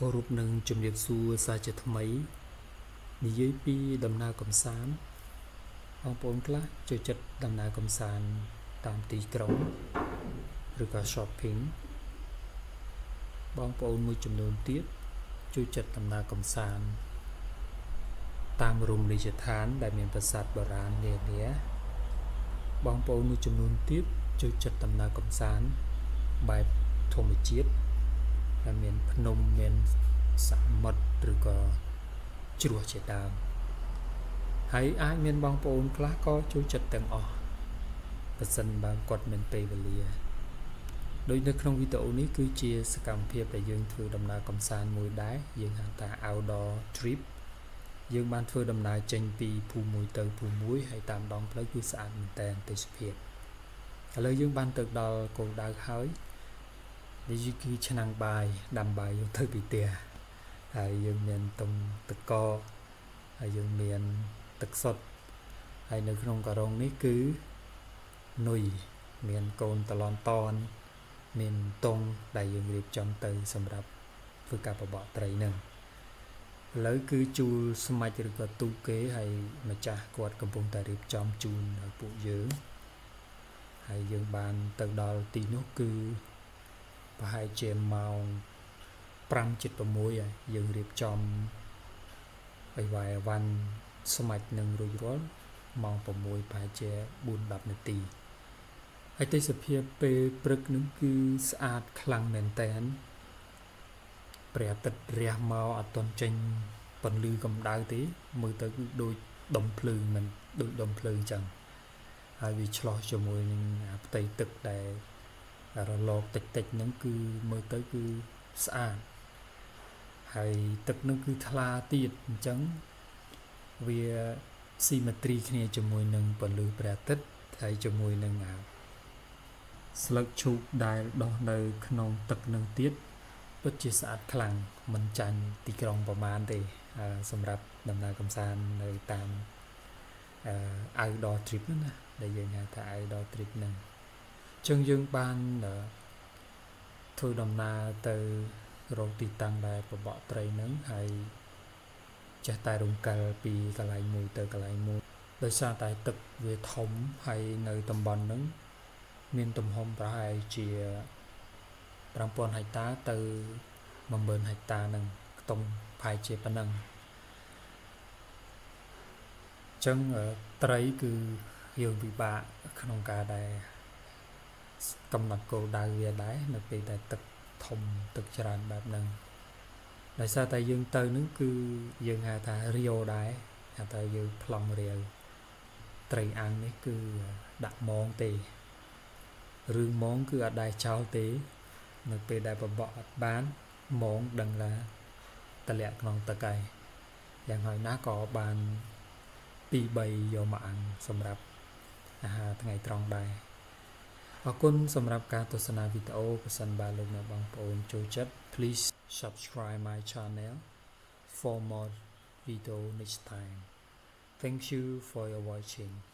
គោរពនឹងជំរាបសួរសាជាថ្មីនិយាយពីដំណើរកំសាន្តបងប្អូនខ្លះចូលចិត្តដំណើរកំសាន្តតាមទីក្រុងឬក៏ shopping បងប្អូនមួយចំនួនទៀតចូលចិត្តដំណើរកំសាន្តតាមរមណីយដ្ឋានដែលមានប្រាសាទបុរាណនានាបងប្អូនមួយចំនួនទៀតចូលចិត្តដំណើរកំសាន្តបែបធម្មជាតិដែលមានភ្នំមានសមុទ្រឬក៏ជ្រោះជាដើមហើយអាចមានបងប្អូនខ្លះក៏ចូលចិត្តទាំងអស់បើសិនបើគាត់មានពេលវេលាដូចនៅក្នុងវីដេអូនេះគឺជាសកម្មភាពដែលយើងធ្វើដំណើរកម្សាន្តមួយដែរយើងហៅថា outdoor trip យើងបានធ្វើដំណើរចេញពីភូមិមួយទៅភូមិមួយហើយតាមដងផ្លូវគឺស្អាតមែនទែនទេសភាពឥឡូវយើងបានទៅដល់គោលដៅហើយនេះគឺឆ្នាំងបាយដាំបាយយើងទៅពីផ្ទះហើយយើងមានតុងទឹកកកហើយយើងមានទឹកសុទ្ធហើយនៅក្នុងការុងនេះគឺនុយមានកូនតឡនតនមានតុងដែលយើងរៀបចំទៅសម្រាប់ធ្វើការបបកត្រីនឹងឥឡូវគឺជួលស្មាច់ឬក៏ទូគេហើយម្ចាស់គាត់កំពុងតែរៀបចំជូនដល់ពួកយើងហើយយើងបានទៅដល់ទីនោះគឺប្រហែលជាម៉ោង 5:06 ហើយយើងរៀបចំឲ្យវាយអវ៉ាន់ស្មាច់នឹងរួចរាល់ម៉ោង 6 ប្រហែលជា 4-10 នាទីហើយទេសភាពពេលព្រឹកនឹងគឺស្អាតខ្លាំងមែនតើព្រះអាទិត្យរះមកអត់ទាន់ចេញពន្លឺកម្ដៅទេមើលទៅគឺដូចដុំភ្លើងមិនដូចដុំភ្លើងចឹងហើយវាឆ្លោះជាមួយនឹងផ្ទៃទឹកដែលរលកតិចៗហ្នឹងគឺមើលទៅគឺស្អាតហើយទឹកនឹងគឺថ្លាទៀតអញ្ចឹងវាស៊ីមេទ្រីគ្នាជាមួយនឹងពន្លឺព្រះអាទិត្យហើយជាមួយនឹងស្លឹកឈូកដែលដុះនៅក្នុងទឹកនឹងទៀតពិតជាស្អាតខ្លាំងមិនចាញ់ទីក្រុងប្រមាណទេសម្រាប់ដំណើរកម្សាន្តនៅតាមoutdoor trip ហ្នឹងណាដែលយើងហៅថា outdoor trip ហ្នឹងអញ្ចឹងយើងបានធ្វើដំណើរទៅរកទីតាំងដែលបបកត្រីហ្នឹងហើយចេះតែរំកិលពីកន្លែងមួយទៅកន្លែងមួយដោយសារតែទឹកវាធំហើយនៅតំបន់ហ្នឹងមានទំហំប្រហែលជា 5,000 ហិកតាទៅ 10,000 ហិកតាហ្នឹងខ្ទង់ប្រហែលជាប៉ុណ្ណឹងអញ្ចឹងត្រីគឺយើងពិបាកក្នុងការដែលកំណត់គោលដៅវាដែរនៅពេលដែលទឹកធំទឹកច្រើនបែបហ្នឹងដោយសារតែយើងទៅនឹងគឺយើងហៅថារាវដែរហៅថាយើងប្លង់រាវត្រីអាំងនេះគឺដាក់មងទេរឿងមងគឺអត់ដែរចោលទេនៅពេលដែលបបកអត់បានមងដឹងថាតម្លាក់ក្នុងទឹកហើយយ៉ាងហោចណាស់ក៏បាន 2-3 យកមកអាំងសម្រាប់អាហារថ្ងៃត្រង់ដែរអរគុណសម្រាប់ការទស្សនាវីដេអូបើសិនបើលោកអ្នកបងប្អូនចូលចិត្ត please subscribe my channel for more video next time thank you for your watching